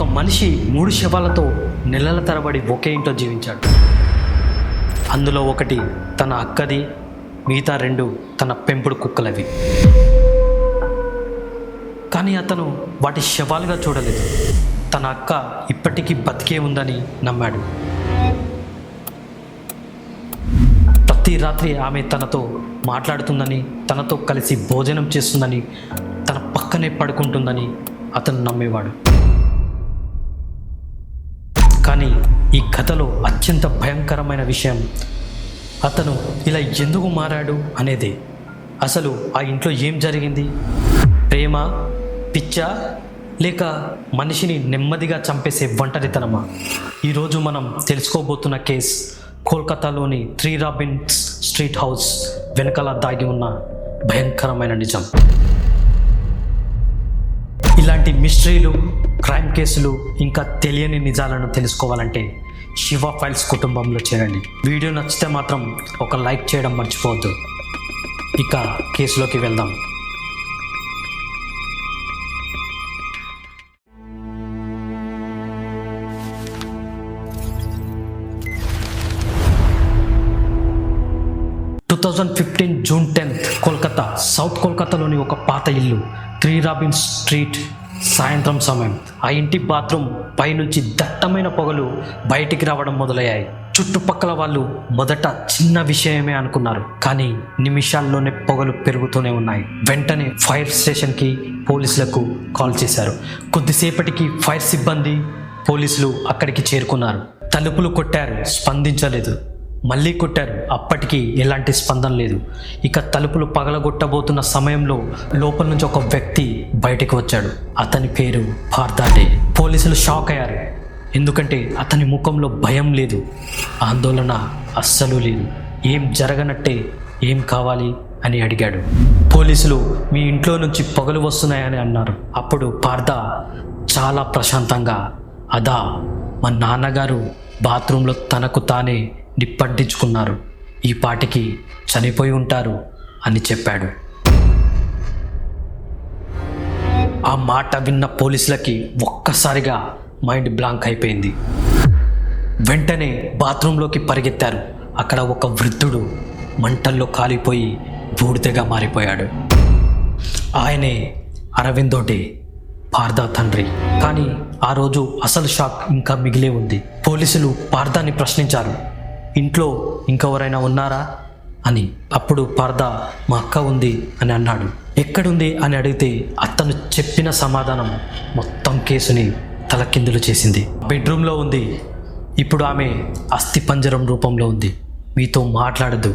ఒక మనిషి 3 శవాలతో నెలల తరబడి ఒకే ఇంట్లో జీవించాడు. అందులో ఒకటి తన అక్కది, మిగతా 2 తన పెంపుడు కుక్కలవి. కానీ అతను వాటి శవాలుగా చూడలేదు. తన అక్క ఇప్పటికీ బతికే ఉందని నమ్మాడు. ప్రతి రాత్రి ఆమె తనతో మాట్లాడుతుందని, తనతో కలిసి భోజనం చేస్తుందని, తన పక్కనే పడుకుంటుందని అతను నమ్మేవాడు. కానీ ఈ కథలో అత్యంత భయంకరమైన విషయం అతను ఇలా ఎందుకు మారాడు అనేదే. అసలు ఆ ఇంట్లో ఏం జరిగింది? ప్రేమ, పిచ్చా, లేక మనిషిని నెమ్మదిగా చంపేసే ఒంటరితనమా? ఈరోజు మనం తెలుసుకోబోతున్న కేస్ కోల్కతాలోని 3 రాబిన్స్ స్ట్రీట్ హౌస్ వెనకాల దాగి ఉన్న భయంకరమైన నిజం. ఇలాంటి మిస్టరీలు, క్రైమ్ కేసులు, ఇంకా తెలియని నిజాలను తెలుసుకోవాలంటే శివ ఫైల్స్ కుటుంబంలో చేరండి. వీడియో నచ్చితే మాత్రం ఒక లైక్ చేయడం మర్చిపోవద్దు. ఇక కేసులోకి వెళ్దాం. జూన్ 10 కోల్కతా, సౌత్ కోల్కతాలోని ఒక పాత ఇల్లు 3 రాబిన్స్ స్ట్రీట్. సాయంత్రం సమయం. ఆ ఇంటి బాత్రూమ్ పైనుంచి దట్టమైన పొగలు బయటికి రావడం మొదలయ్యాయి. చుట్టుపక్కల వాళ్ళు మొదట చిన్న విషయమే అనుకున్నారు, కానీ నిమిషాల్లోనే పొగలు పెరుగుతూనే ఉన్నాయి. వెంటనే ఫైర్ స్టేషన్కి, పోలీసులకు కాల్ చేశారు. కొద్దిసేపటికి ఫైర్ సిబ్బంది, పోలీసులు అక్కడికి చేరుకున్నారు. తలుపులు కొట్టారు, స్పందించలేదు. మళ్ళీ కొట్టారు, అప్పటికి ఎలాంటి స్పందన లేదు. ఇక తలుపులు పగలగొట్టబోతున్న సమయంలో లోపల నుంచి ఒక వ్యక్తి బయటికి వచ్చాడు. అతని పేరు పార్థాడే. పోలీసులు షాక్ అయ్యారు, ఎందుకంటే అతని ముఖంలో భయం లేదు, ఆందోళన అస్సలు లేదు. ఏం జరగనట్టే ఏం కావాలి అని అడిగాడు. పోలీసులు మీ ఇంట్లో నుంచి పొగలు వస్తున్నాయని అన్నారు. అప్పుడు పార్థా చాలా ప్రశాంతంగా, అదా మా నాన్నగారు బాత్రూంలో తనకు తానే నిప్పంటించుకున్నారు, ఈ పాటికి చనిపోయి ఉంటారు అని చెప్పాడు. ఆ మాట విన్న పోలీసులకి ఒక్కసారిగా మైండ్ బ్లాంక్ అయిపోయింది. వెంటనే బాత్రూంలోకి పరిగెత్తారు. అక్కడ ఒక వృద్ధుడు మంటల్లో కాలిపోయి బూడిదగా మారిపోయాడు. ఆయనే అరవిందోడే, పార్థా తండ్రి. కానీ ఆ రోజు అసలు షాక్ ఇంకా మిగిలే ఉంది. పోలీసులు పార్థాని ప్రశ్నించారు, ఇంట్లో ఇంకెవరైనా ఉన్నారా అని. అప్పుడు పార్థా మా అక్క ఉంది అని అన్నాడు. ఎక్కడుంది అని అడిగితే అతను చెప్పిన సమాధానం మొత్తం కేసుని తలకిందులు చేసింది. బెడ్రూమ్లో ఉంది, ఇప్పుడు ఆమె అస్థిపంజరం రూపంలో ఉంది, మీతో మాట్లాడదు,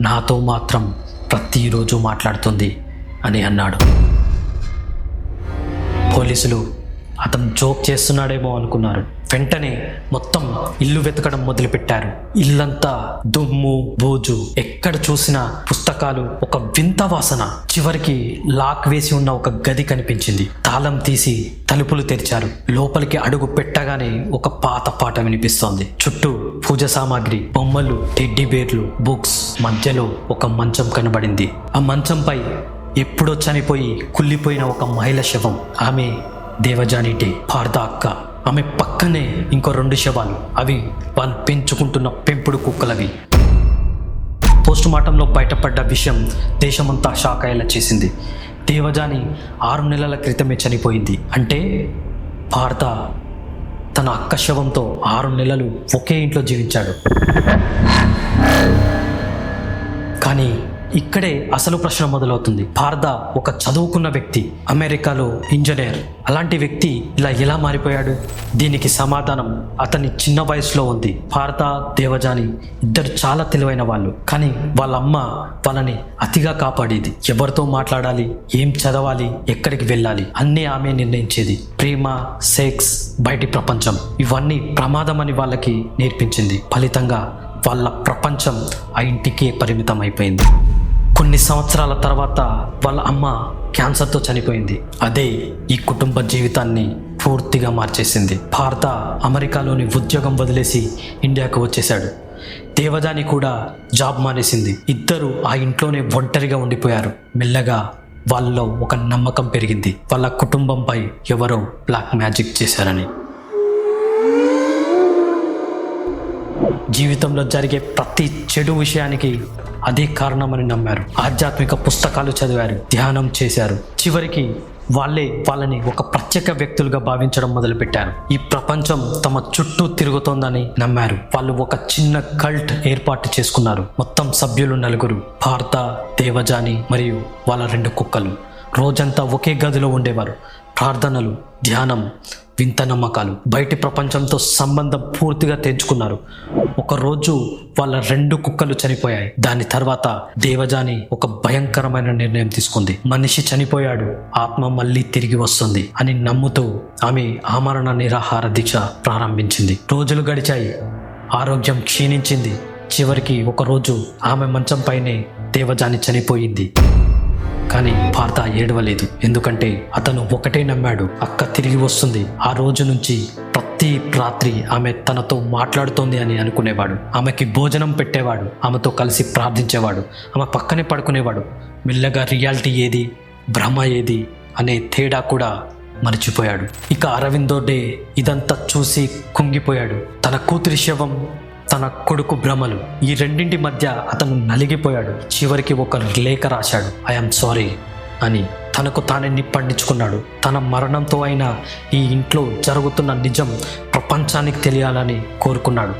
నాతో మాత్రం ప్రతిరోజు మాట్లాడుతుంది అని అన్నాడు. పోలీసులు అతను జోక్ చేస్తున్నాడేమో అనుకున్నారు. వెంటనే మొత్తం ఇల్లు వెతకడం మొదలుపెట్టారు. ఇల్లంతా దుమ్ము, బూజు, ఎక్కడ చూసినా పుస్తకాలు, ఒక వింత వాసన. చివరికి లాక్ వేసి ఉన్న ఒక గది కనిపించింది. తాళం తీసి తలుపులు తెరిచారు. లోపలికి అడుగు పెట్టగానే ఒక పాత పాట వినిపిస్తోంది. చుట్టూ పూజ సామాగ్రి, బొమ్మలు, టెడ్డీ బేర్లు, బుక్స్, మధ్యలో ఒక మంచం కనబడింది. ఆ మంచంపై ఎప్పుడో చనిపోయి కుళ్ళిపోయిన ఒక మహిళ శవం. ఆమె దేవజానిటే, పార్థా అక్క. ఆమె పక్కనే ఇంకో 2 శవాలు, అవి వాళ్ళు పెంచుకుంటున్న పెంపుడు కుక్కలవి. పోస్టుమార్టంలో బయటపడ్డ విషయం దేశమంతా షాక్ అయ్యేలా చేసింది. దేవజాని 6 నెలల క్రితమే చనిపోయింది. అంటే పార్థా తన అక్క శవంతో 6 నెలలు ఒకే ఇంట్లో జీవించాడు. కానీ ఇక్కడే అసలు ప్రశ్న మొదలవుతుంది. పార్థా ఒక చదువుకున్న వ్యక్తి, అమెరికాలో ఇంజనీర్. అలాంటి వ్యక్తి ఇలా ఎలా మారిపోయాడు? దీనికి సమాధానం అతని చిన్న వయసులో ఉంది. పార్థా, దేవజాని ఇద్దరు చాలా తెలివైన వాళ్ళు. కానీ వాళ్ళ అమ్మ వాళ్ళని అతిగా కాపాడేది. ఎవరితో మాట్లాడాలి, ఏం చదవాలి, ఎక్కడికి వెళ్ళాలి అన్నీ ఆమె నిర్ణయించేది. ప్రేమ, సెక్స్, బయటి ప్రపంచం ఇవన్నీ ప్రమాదం అని వాళ్ళకి నేర్పించింది. ఫలితంగా వాళ్ళ ప్రపంచం ఆ ఇంటికే పరిమితం అయిపోయింది. కొన్ని సంవత్సరాల తర్వాత వాళ్ళ అమ్మ క్యాన్సర్తో చనిపోయింది. అదే ఈ కుటుంబ జీవితాన్ని పూర్తిగా మార్చేసింది. పార్థా అమెరికాలోని ఉద్యోగం వదిలేసి ఇండియాకు వచ్చేశాడు. దేవజాని కూడా జాబ్ మానేసింది. ఇద్దరు ఆ ఇంట్లోనే ఒంటరిగా ఉండిపోయారు. మెల్లగా వాళ్ళలో ఒక నమ్మకం పెరిగింది, వాళ్ళ కుటుంబంపై ఎవరో బ్లాక్ మ్యాజిక్ చేశారని. జీవితంలో జరిగే ప్రతి చెడు విషయానికి అదే కారణమని నమ్మారు. ఆధ్యాత్మిక పుస్తకాలు చదివారు, ధ్యానం చేశారు. చివరికి వాళ్ళని ఒక ప్రత్యేక వ్యక్తులుగా భావించడం మొదలుపెట్టారు. ఈ ప్రపంచం తమ చుట్టూ తిరుగుతోందని నమ్మారు. వాళ్ళు ఒక చిన్న కల్ట్ ఏర్పాటు చేసుకున్నారు. మొత్తం సభ్యులు 4: పార్థ, దేవజాని మరియు వాళ్ళ 2 కుక్కలు. రోజంతా ఒకే గదిలో ఉండేవారు. ప్రార్థనలు, ధ్యానం, వింత నమ్మకాలు. బయటి ప్రపంచంతో సంబంధం పూర్తిగా తెంచుకున్నారు. ఒకరోజు వాళ్ళ 2 కుక్కలు చనిపోయాయి. దాని తర్వాత దేవజాని ఒక భయంకరమైన నిర్ణయం తీసుకుంది. మనిషి చనిపోయాడు, ఆత్మ మళ్ళీ తిరిగి వస్తుంది అని నమ్ముతూ ఆమె ఆమరణ నిరాహార దీక్ష ప్రారంభించింది. రోజులు గడిచాయి, ఆరోగ్యం క్షీణించింది. చివరికి ఒకరోజు ఆమె మంచంపైనే దేవజాని చనిపోయింది. కానీ పార్థ ఏడవలేదు, ఎందుకంటే అతను ఒకటే నమ్మాడు, అక్క తిరిగి వస్తుంది. ఆ రోజు నుంచి ప్రతి రాత్రి ఆమె తనతో మాట్లాడుతోంది అని అనుకునేవాడు. ఆమెకి భోజనం పెట్టేవాడు, ఆమెతో కలిసి ప్రార్థించేవాడు, ఆమె పక్కనే పడుకునేవాడు. మెల్లగా రియాలిటీ ఏది, భ్రమ ఏది అనే తేడా కూడా మర్చిపోయాడు. ఇక అరవిందోడే ఇదంతా చూసి కుంగిపోయాడు. తన కూతురి శవం, తన కొడుకు భ్రమలు, ఈ రెండింటి మధ్య అతను నలిగిపోయాడు. చివరికి ఒక లేఖ రాశాడు, ఐఎమ్ సారీ అని. తనకు తానే నిప్పండించుకున్నాడు. తన మరణంతో అయినా ఈ ఇంట్లో జరుగుతున్న నిజం ప్రపంచానికి తెలియాలని కోరుకున్నాడు.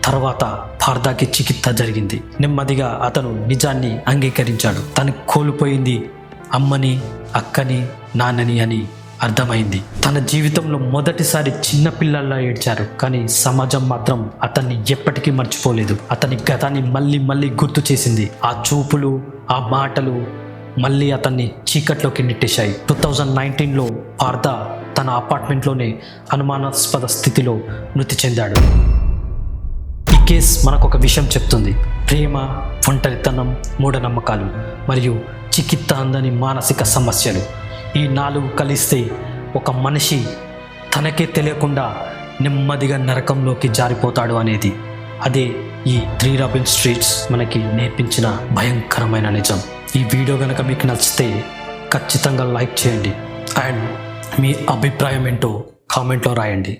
తర్వాత పార్థకి చికిత్స జరిగింది. నెమ్మదిగా అతను నిజాన్ని అంగీకరించాడు. తను కోల్పోయింది అమ్మని, అక్కని, నాన్నని అని అర్థమైంది. తన జీవితంలో మొదటిసారి చిన్న పిల్లల్లా ఏడ్చారు. కానీ సమాజం మాత్రం అతన్ని ఎప్పటికీ మర్చిపోలేదు. అతని గతాన్ని మళ్ళీ గుర్తు చేసింది. ఆ చూపులు, ఆ మాటలు మళ్ళీ అతన్ని చీకట్లోకి నెట్టేశాయి. 2019లో పార్థ తన అపార్ట్మెంట్లోనే అనుమానాస్పద స్థితిలో మృతి చెందాడు. ఈ కేసు మనకు ఒక విషయం చెప్తుంది. ప్రేమ, ఒంటరితనం, మూఢనమ్మకాలు మరియు చికిత్స అందని మానసిక సమస్యలు, ఈ 4 కలిస్తే ఒక మనిషి తనకే తెలియకుండా నెమ్మదిగా నరకంలోకి జారిపోతాడు అనేది. అదే ఈ 3 రాబిన్ స్ట్రీట్స్ మనకి నేర్పించిన భయంకరమైన నిజం. ఈ వీడియో కనుక మీకు నచ్చితే ఖచ్చితంగా లైక్ చేయండి అండ్ మీ అభిప్రాయం ఏంటో కామెంట్లో రాయండి.